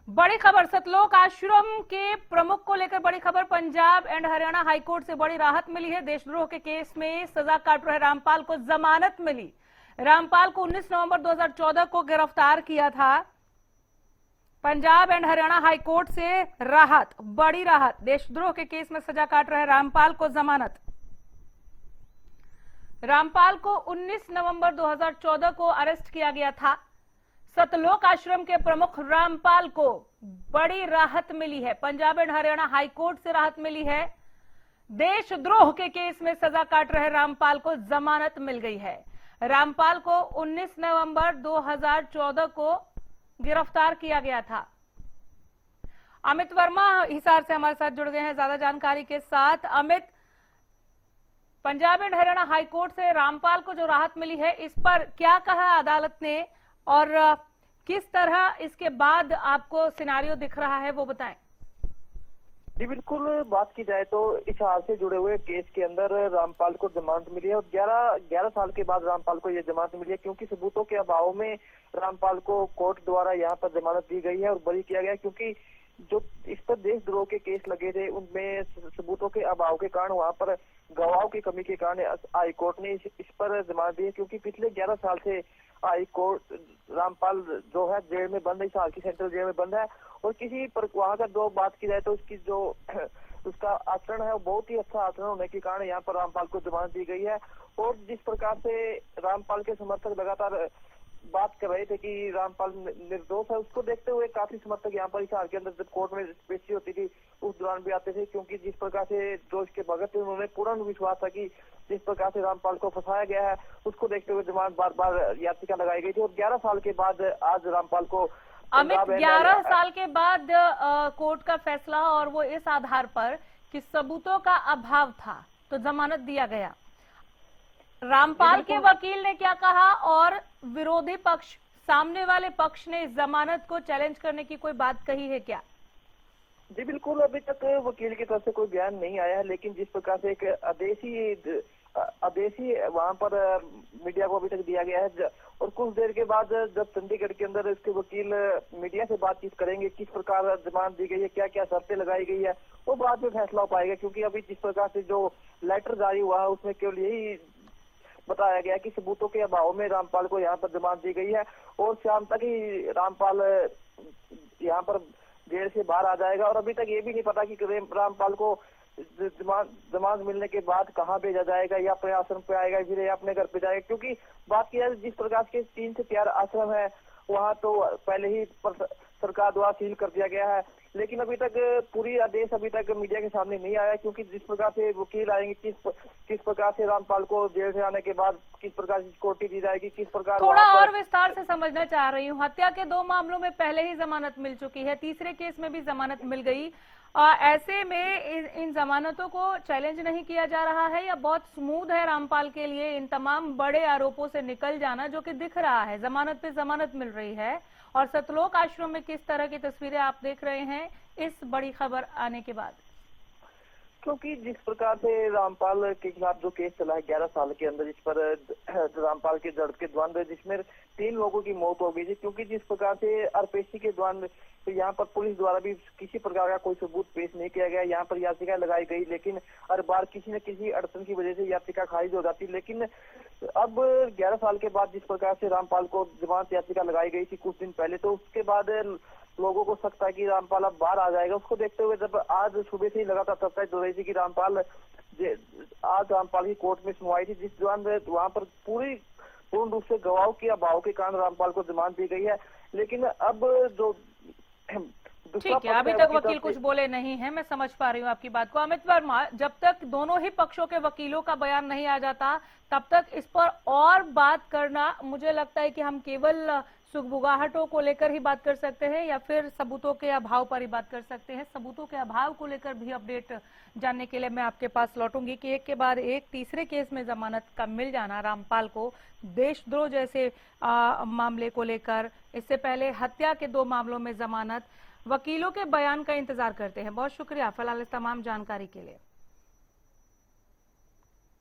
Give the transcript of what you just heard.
बड़ी खबर, सतलोक आश्रम के प्रमुख को लेकर बड़ी खबर। पंजाब एंड हरियाणा हाईकोर्ट से बड़ी राहत मिली है। देशद्रोह के केस में सजा काट रहे रामपाल को जमानत मिली। रामपाल को 19 नवंबर 2014 को गिरफ्तार किया था। पंजाब एंड हरियाणा हाईकोर्ट से राहत, बड़ी राहत। देशद्रोह के केस में सजा काट रहे रामपाल को जमानत। रामपाल को 19 नवंबर 2014 को अरेस्ट किया गया था। सतलोक आश्रम के प्रमुख रामपाल को बड़ी राहत मिली है। पंजाब एंड हरियाणा हाईकोर्ट से राहत मिली है। देशद्रोह के केस में सजा काट रहे रामपाल को जमानत मिल गई है। रामपाल को 19 नवंबर 2014 को गिरफ्तार किया गया था। अमित वर्मा हिसार से हमारे साथ जुड़ गए हैं ज्यादा जानकारी के साथ। अमित, पंजाब एंड हरियाणा हाईकोर्ट से रामपाल को जो राहत मिली है, इस पर क्या कहा अदालत ने और किस तरह इसके बाद आपको सिनारियो दिख रहा है, वो बताएं। जी बिल्कुल, बात की जाए तो इस हाल से जुड़े हुए केस के अंदर रामपाल को जमानत मिली है और 11 साल के बाद रामपाल को यह जमानत मिली है, क्योंकि सबूतों के अभाव में रामपाल को कोर्ट द्वारा यहाँ पर जमानत दी गई है और बरी किया गया, क्योंकि जो इस पर देशद्रोह के केस लगे थे उनमें सबूतों के अभाव के कारण, वहां पर गवाहों की कमी के कारण हाई कोर्ट ने इस पर जमानत दी है। क्योंकि पिछले 11 साल से हाई कोर्ट रामपाल जो है जेल में बंद है, इस हाल की सेंट्रल जेल में बंद है और किसी पर वहां का जो बात की जाए तो उसकी जो उसका आचरण है वो बहुत ही अच्छा आचरण होने के कारण यहाँ पर रामपाल को जमानत दी गई है। और जिस प्रकार से रामपाल के समर्थक लगातार बात कर रहे थे कि रामपाल निर्दोष है, उसको देखते हुए काफी समर्थक यहाँ पर इस हाल के अंदर जब कोर्ट में पेशी होती थी उस दौरान भी आते थे, क्योंकि जिस प्रकार से दोष के भगत थे उन्होंने पूर्ण विश्वास था कि जिस प्रकार से रामपाल को फंसाया गया है उसको देखते हुए जमानत बार बार याचिका लगाई गई थी और 11 साल के बाद आज रामपाल को अमित, 11 साल के बाद कोर्ट का फैसला और वो इस आधार पर कि सबूतों का अभाव था तो जमानत दिया गया। रामपाल के वकील ने क्या कहा और विरोधी पक्ष, सामने वाले पक्ष ने इस जमानत को चैलेंज करने की कोई बात कही है क्या? जी बिल्कुल, अभी तक वकील की तरफ से कोई बयान नहीं आया है, लेकिन जिस प्रकार से एक आदेश ही वहां पर मीडिया को अभी तक दिया गया है और कुछ देर के बाद जब चंडीगढ़ के अंदर इसके वकील मीडिया से बातचीत करेंगे, किस प्रकार जमानत दी गई है, क्या क्या शर्तें लगाई गई है, वो बाद में फैसला हो पाएगा। क्योंकि अभी जिस प्रकार से जो लेटर जारी हुआ है उसमें केवल यही बताया गया कि सबूतों के अभाव में रामपाल को यहाँ पर जमानत दी गई है और शाम तक ही रामपाल यहाँ पर जेल से बाहर आ जाएगा। और अभी तक ये भी नहीं पता कि रामपाल को जमानत मिलने के बाद कहाँ भेजा जाएगा, या अपने आश्रम पे आएगा फिर या अपने घर पे जाएगा। क्योंकि बात की जाए जिस प्रकार के 3 से 4 आश्रम है वहाँ तो पहले ही सरकार द्वारा सील कर दिया गया है, लेकिन अभी तक पूरी आदेश अभी तक मीडिया के सामने नहीं आया। क्योंकि जिस प्रकार से वकील आएंगे, किस प्रकार से रामपाल को जेल से आने के बाद किस प्रकार से सिक्योरिटी दी जाएगी, किस प्रकार थोड़ा और विस्तार से समझना चाह रही हूँ। हत्या के 2 मामलों में पहले ही जमानत मिल चुकी है, तीसरे केस में भी जमानत मिल गई। ऐसे में इन जमानतों को चैलेंज नहीं किया जा रहा है या बहुत स्मूथ है रामपाल के लिए इन तमाम बड़े आरोपों से निकल जाना, जो कि दिख रहा है जमानत पे जमानत मिल रही है। और सतलोक आश्रम में किस तरह की तस्वीरें आप देख रहे हैं इस बड़ी खबर आने के बाद? क्योंकि जिस प्रकार से रामपाल के खिलाफ जो केस चला है 11 साल के अंदर, इस पर रामपाल के जड़ के द्वंद्व जिसमें 3 लोगों की मौत हो गई थी। क्योंकि जिस प्रकार से आरपीसी के द्वंद्व, तो यहाँ पर पुलिस द्वारा भी किसी प्रकार का कोई सबूत पेश नहीं किया गया। यहाँ पर याचिका लगाई गई, लेकिन हर बार किसी न किसी अड़चन की वजह से याचिका खारिज हो जाती। लेकिन अब 11 साल के बाद जिस प्रकार से रामपाल को जमानत याचिका लगाई गई थी कुछ दिन पहले, तो उसके बाद लोगों को शक था कि रामपाल अब बाहर आ जाएगा। उसको देखते हुए जब आज सुबह से ही लगातार चर्चा हो रही थी कि आज रामपाल की कोर्ट में सुनवाई थी, जिस दौरान वहां पर पूर्ण रूप से गवाहों के अभाव के कारण रामपाल को जमानत दी गई है। लेकिन अब जो ठीक है, अभी तक वकील कुछ बोले नहीं है, मैं समझ पा रही हूँ आपकी बात को। अमित वर्मा, जब तक दोनों ही पक्षों के वकीलों का बयान नहीं आ जाता तब तक इस पर और बात करना, मुझे लगता है कि हम केवल सुगबुगाहटों को लेकर ही बात कर सकते हैं या फिर सबूतों के अभाव पर ही बात कर सकते हैं। सबूतों के अभाव को लेकर भी अपडेट जानने के लिए मैं आपके पास लौटूंगी कि एक के बाद एक तीसरे केस में जमानत का मिल जाना रामपाल को, देशद्रोह जैसे मामले को लेकर, इससे पहले हत्या के 2 मामलों में जमानत, वकीलों के बयान का इंतजार करते हैं। बहुत शुक्रिया फिलहाल इस तमाम जानकारी के लिए।